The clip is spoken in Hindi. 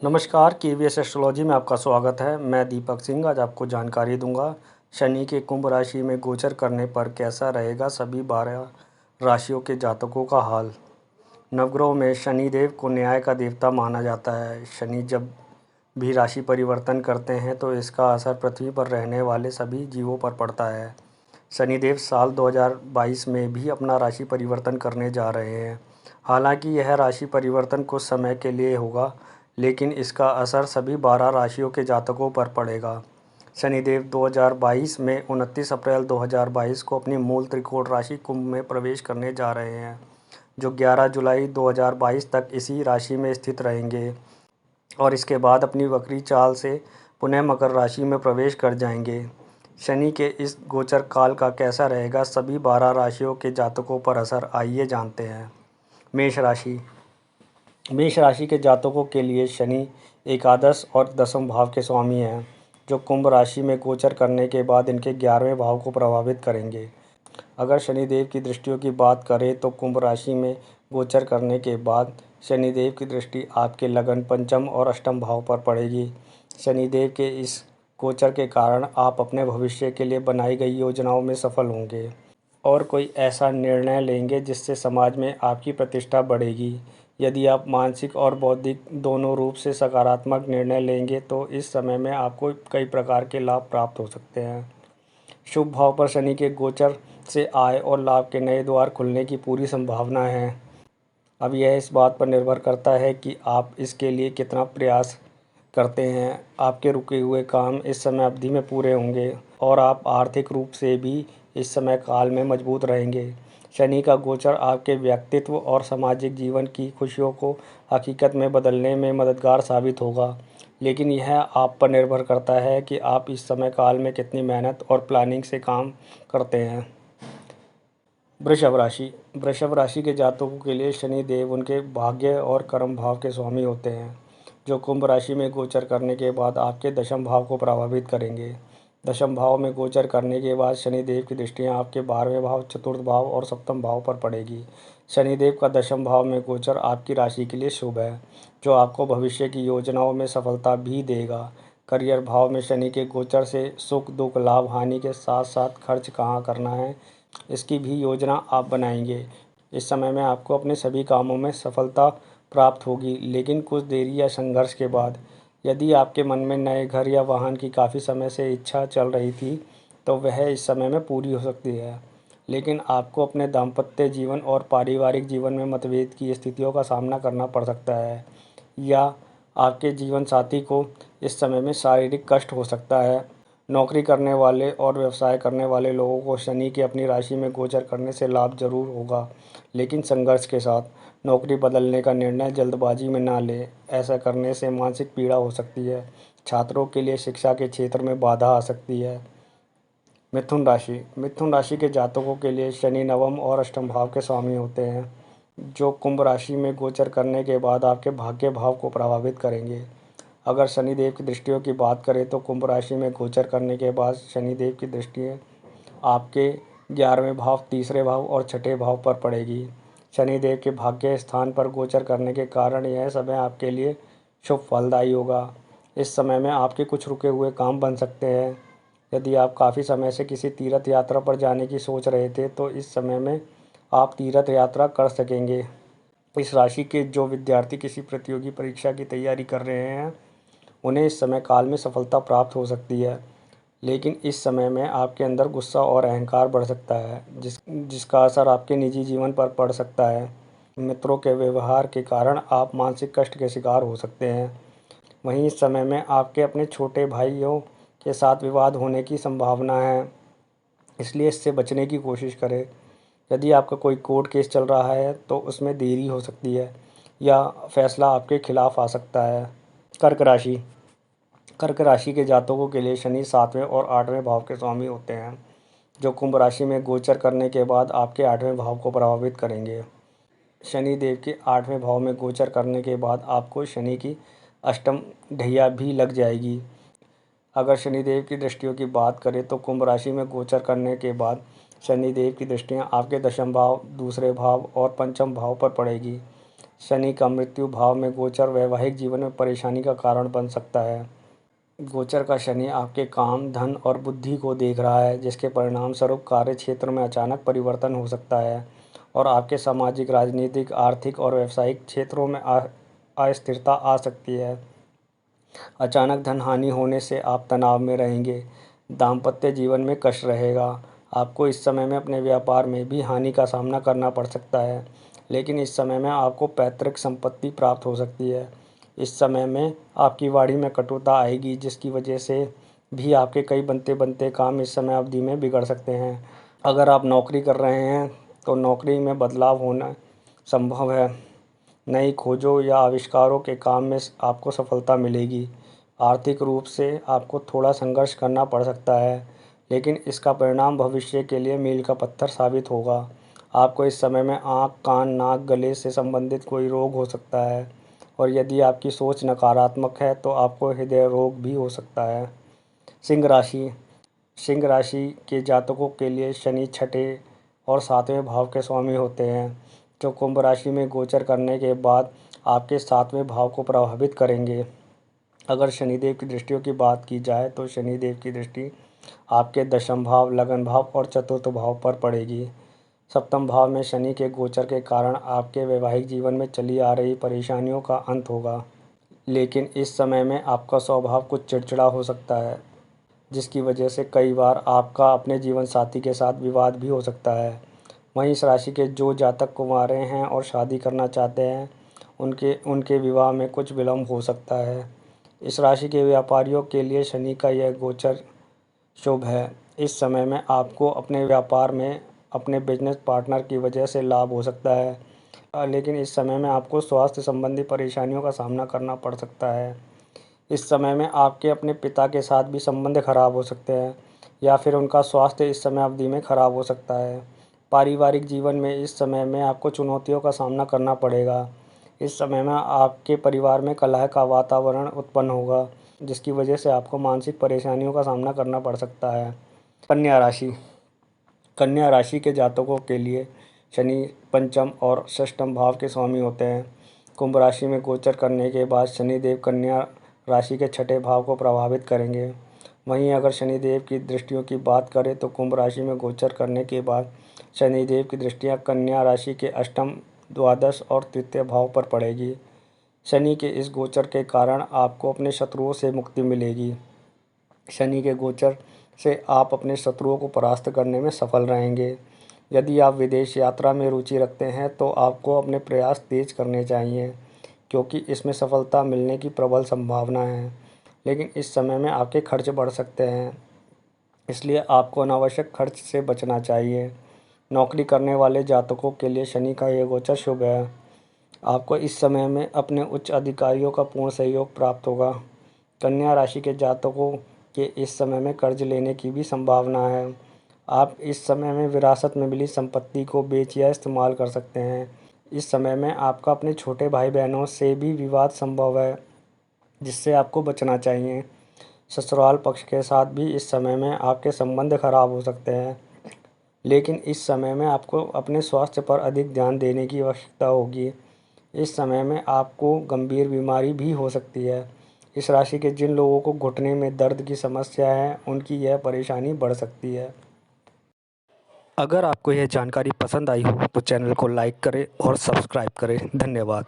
नमस्कार, केवीएस एस्ट्रोलॉजी में आपका स्वागत है। मैं दीपक सिंह आज आपको जानकारी दूंगा शनि के कुंभ राशि में गोचर करने पर कैसा रहेगा सभी 12 राशियों के जातकों का हाल। नवग्रहों में शनि देव को न्याय का देवता माना जाता है। शनि जब भी राशि परिवर्तन करते हैं तो इसका असर पृथ्वी पर रहने वाले सभी जीवों पर पड़ता है। शनिदेव साल 2022 में भी अपना राशि परिवर्तन करने जा रहे हैं। हालांकि यह राशि परिवर्तन कुछ समय के लिए होगा, लेकिन इसका असर सभी 12 राशियों के जातकों पर पड़ेगा। शनिदेव 2022 में 29 अप्रैल 2022 को अपनी मूल त्रिकोण राशि कुंभ में प्रवेश करने जा रहे हैं, जो 11 जुलाई 2022 तक इसी राशि में स्थित रहेंगे और इसके बाद अपनी वक्री चाल से पुनः मकर राशि में प्रवेश कर जाएंगे। शनि के इस गोचर काल का कैसा रहेगा सभी 12 राशियों के जातकों पर असर, आइए जानते हैं। मेष राशि। मेष राशि के जातकों के लिए शनि एकादश और दसम भाव के स्वामी हैं, जो कुंभ राशि में गोचर करने के बाद इनके 11वें भाव को प्रभावित करेंगे। अगर शनिदेव की दृष्टियों की बात करें तो कुंभ राशि में गोचर करने के बाद शनिदेव की दृष्टि आपके लगन, पंचम और अष्टम भाव पर पड़ेगी। शनिदेव के इस गोचर के कारण आप अपने भविष्य के लिए बनाई गई योजनाओं में सफल होंगे और कोई ऐसा निर्णय लेंगे जिससे समाज में आपकी प्रतिष्ठा बढ़ेगी। यदि आप मानसिक और बौद्धिक दोनों रूप से सकारात्मक निर्णय लेंगे तो इस समय में आपको कई प्रकार के लाभ प्राप्त हो सकते हैं। शुभ भाव पर शनि के गोचर से आय और लाभ के नए द्वार खुलने की पूरी संभावना है। अब यह इस बात पर निर्भर करता है कि आप इसके लिए कितना प्रयास करते हैं। आपके रुके हुए काम इस समय अवधि में पूरे होंगे और आप आर्थिक रूप से भी इस समय काल में मजबूत रहेंगे। शनि का गोचर आपके व्यक्तित्व और सामाजिक जीवन की खुशियों को हकीकत में बदलने में मददगार साबित होगा, लेकिन यह आप पर निर्भर करता है कि आप इस समय काल में कितनी मेहनत और प्लानिंग से काम करते हैं। वृषभ राशि। वृषभ राशि के जातकों के लिए शनि देव उनके भाग्य और कर्म भाव के स्वामी होते हैं, जो कुंभ राशि में गोचर करने के बाद आपके दशम भाव को प्रभावित करेंगे। दशम भाव में गोचर करने के बाद शनिदेव की दृष्टियां आपके 12वें भाव, चतुर्थ भाव और सप्तम भाव पर पड़ेगी। शनिदेव का दशम भाव में गोचर आपकी राशि के लिए शुभ है, जो आपको भविष्य की योजनाओं में सफलता भी देगा। करियर भाव में शनि के गोचर से सुख, दुख, लाभ, हानि के साथ साथ खर्च कहाँ करना है इसकी भी योजना आप बनाएंगे। इस समय में आपको अपने सभी कामों में सफलता प्राप्त होगी, लेकिन कुछ देरी या संघर्ष के बाद। यदि आपके मन में नए घर या वाहन की काफ़ी समय से इच्छा चल रही थी तो वह इस समय में पूरी हो सकती है, लेकिन आपको अपने दाम्पत्य जीवन और पारिवारिक जीवन में मतभेद की स्थितियों का सामना करना पड़ सकता है, या आपके जीवन साथी को इस समय में शारीरिक कष्ट हो सकता है। नौकरी करने वाले और व्यवसाय करने वाले लोगों को शनि की अपनी राशि में गोचर करने से लाभ जरूर होगा, लेकिन संघर्ष के साथ। नौकरी बदलने का निर्णय जल्दबाजी में ना लें, ऐसा करने से मानसिक पीड़ा हो सकती है। छात्रों के लिए शिक्षा के क्षेत्र में बाधा आ सकती है। मिथुन राशि। मिथुन राशि के जातकों के लिए शनि नवम और अष्टम भाव के स्वामी होते हैं, जो कुंभ राशि में गोचर करने के बाद आपके भाग्य भाव को प्रभावित करेंगे। अगर शनिदेव की दृष्टियों की बात करें तो कुंभ राशि में गोचर करने के बाद शनिदेव की दृष्टियाँ आपके 11वें भाव, तीसरे भाव और छठे भाव पर पड़ेगी। शनिदेव के भाग्य स्थान पर गोचर करने के कारण यह समय आपके लिए शुभ फलदायी होगा। इस समय में आपके कुछ रुके हुए काम बन सकते हैं। यदि आप काफ़ी समय से किसी तीर्थ यात्रा पर जाने की सोच रहे थे तो इस समय में आप तीर्थ यात्रा कर सकेंगे। इस राशि के जो विद्यार्थी किसी प्रतियोगी परीक्षा की तैयारी कर रहे हैं उन्हें इस समय काल में सफलता प्राप्त हो सकती है, लेकिन इस समय में आपके अंदर गुस्सा और अहंकार बढ़ सकता है, जिसका असर आपके निजी जीवन पर पड़ सकता है। मित्रों के व्यवहार के कारण आप मानसिक कष्ट के शिकार हो सकते हैं। वहीं इस समय में आपके अपने छोटे भाइयों के साथ विवाद होने की संभावना है, इसलिए इससे बचने की कोशिश करें। यदि आपका कोई कोर्ट केस चल रहा है तो उसमें देरी हो सकती है या फैसला आपके खिलाफ आ सकता है। कर्क राशि। कर्क राशि के जातकों के लिए शनि 7वें और 8वें भाव के स्वामी होते हैं, जो कुंभ राशि में गोचर करने के बाद आपके 8वें भाव को प्रभावित करेंगे। शनि देव के 8वें भाव में गोचर करने के बाद आपको शनि की अष्टम ढैया भी लग जाएगी। अगर शनिदेव की दृष्टियों की बात करें तो कुंभ राशि में गोचर करने के बाद शनिदेव की दृष्टियां आपके दशम भाव, दूसरे भाव और पंचम भाव पर पड़ेगी। शनि का मृत्यु भाव में गोचर वैवाहिक जीवन में परेशानी का कारण बन सकता है। गोचर का शनि आपके काम, धन और बुद्धि को देख रहा है, जिसके परिणाम स्वरूप कार्य क्षेत्र में अचानक परिवर्तन हो सकता है और आपके सामाजिक, राजनीतिक, आर्थिक और व्यावसायिक क्षेत्रों में अस्थिरता आ सकती है। अचानक धन हानि होने से आप तनाव में रहेंगे। दाम्पत्य जीवन में कष्ट रहेगा। आपको इस समय में अपने व्यापार में भी हानि का सामना करना पड़ सकता है, लेकिन इस समय में आपको पैतृक संपत्ति प्राप्त हो सकती है। इस समय में आपकी वाणी में कटुता आएगी, जिसकी वजह से भी आपके कई बनते बनते काम इस समय अवधि में बिगड़ सकते हैं। अगर आप नौकरी कर रहे हैं तो नौकरी में बदलाव होना संभव है। नई खोजों या आविष्कारों के काम में आपको सफलता मिलेगी। आर्थिक रूप से आपको थोड़ा संघर्ष करना पड़ सकता है, लेकिन इसका परिणाम भविष्य के लिए मील का पत्थर साबित होगा। आपको इस समय में आँख, कान, नाक, गले से संबंधित कोई रोग हो सकता है और यदि आपकी सोच नकारात्मक है तो आपको हृदय रोग भी हो सकता है। सिंह राशि सिंह राशि के जातकों के लिए शनि छठे और सातवें भाव के स्वामी होते हैं, जो कुंभ राशि में गोचर करने के बाद आपके सातवें भाव को प्रभावित करेंगे। अगर शनिदेव की दृष्टियों की बात की जाए तो शनिदेव की दृष्टि आपके दशम भाव, लगन भाव और चतुर्थ भाव पर पड़ेगी। सप्तम भाव में शनि के गोचर के कारण आपके वैवाहिक जीवन में चली आ रही परेशानियों का अंत होगा, लेकिन इस समय में आपका स्वभाव कुछ चिड़चिड़ा हो सकता है, जिसकी वजह से कई बार आपका अपने जीवन साथी के साथ विवाद भी हो सकता है। वहीं इस राशि के जो जातक कुंवारे हैं और शादी करना चाहते हैं, उनके उनके विवाह में कुछ विलम्ब हो सकता है। इस राशि के व्यापारियों के लिए शनि का यह गोचर शुभ है। इस समय में आपको अपने व्यापार में अपने बिजनेस पार्टनर की वजह से लाभ हो सकता है, लेकिन इस समय में आपको स्वास्थ्य संबंधी परेशानियों का सामना करना पड़ सकता है। इस समय में आपके अपने पिता के साथ भी संबंध खराब हो सकते हैं या फिर उनका स्वास्थ्य इस समय अवधि में खराब हो सकता है। पारिवारिक जीवन में इस समय में आपको चुनौतियों का सामना करना पड़ेगा। इस समय में आपके परिवार में कलह का वातावरण उत्पन्न होगा, जिसकी वजह से आपको मानसिक परेशानियों का सामना करना पड़ सकता है। कन्या राशि कन्या राशि के जातकों के लिए शनि पंचम और षष्ठम भाव के स्वामी होते हैं। कुंभ राशि में गोचर करने के बाद शनिदेव कन्या राशि के छठे भाव को प्रभावित करेंगे। वहीं अगर शनिदेव की दृष्टियों की बात करें तो कुंभ राशि में गोचर करने के बाद शनिदेव की दृष्टियां कन्या राशि के अष्टम, द्वादश और तृतीय भाव पर पड़ेगी। शनि के इस गोचर के कारण आपको अपने शत्रुओं से मुक्ति मिलेगी। शनि के गोचर से आप अपने शत्रुओं को परास्त करने में सफल रहेंगे। यदि आप विदेश यात्रा में रुचि रखते हैं तो आपको अपने प्रयास तेज करने चाहिए, क्योंकि इसमें सफलता मिलने की प्रबल संभावना है, लेकिन इस समय में आपके खर्च बढ़ सकते हैं, इसलिए आपको अनावश्यक खर्च से बचना चाहिए। नौकरी करने वाले जातकों के लिए शनि का यह गोचर शुभ है। आपको इस समय में अपने उच्च अधिकारियों का पूर्ण सहयोग प्राप्त होगा। कन्या राशि के जातकों के इस समय में कर्ज लेने की भी संभावना है। आप इस समय में विरासत में मिली संपत्ति को बेच या इस्तेमाल कर सकते हैं। इस समय में आपका अपने छोटे भाई बहनों से भी विवाद संभव है, जिससे आपको बचना चाहिए। ससुराल पक्ष के साथ भी इस समय में आपके संबंध खराब हो सकते हैं, लेकिन इस समय में आपको अपने स्वास्थ्य पर अधिक ध्यान देने की आवश्यकता होगी। इस समय में आपको गंभीर बीमारी भी हो सकती है। इस राशि के जिन लोगों को घुटने में दर्द की समस्या है, उनकी यह परेशानी बढ़ सकती है। अगर आपको यह जानकारी पसंद आई हो तो चैनल को लाइक करें और सब्सक्राइब करें। धन्यवाद।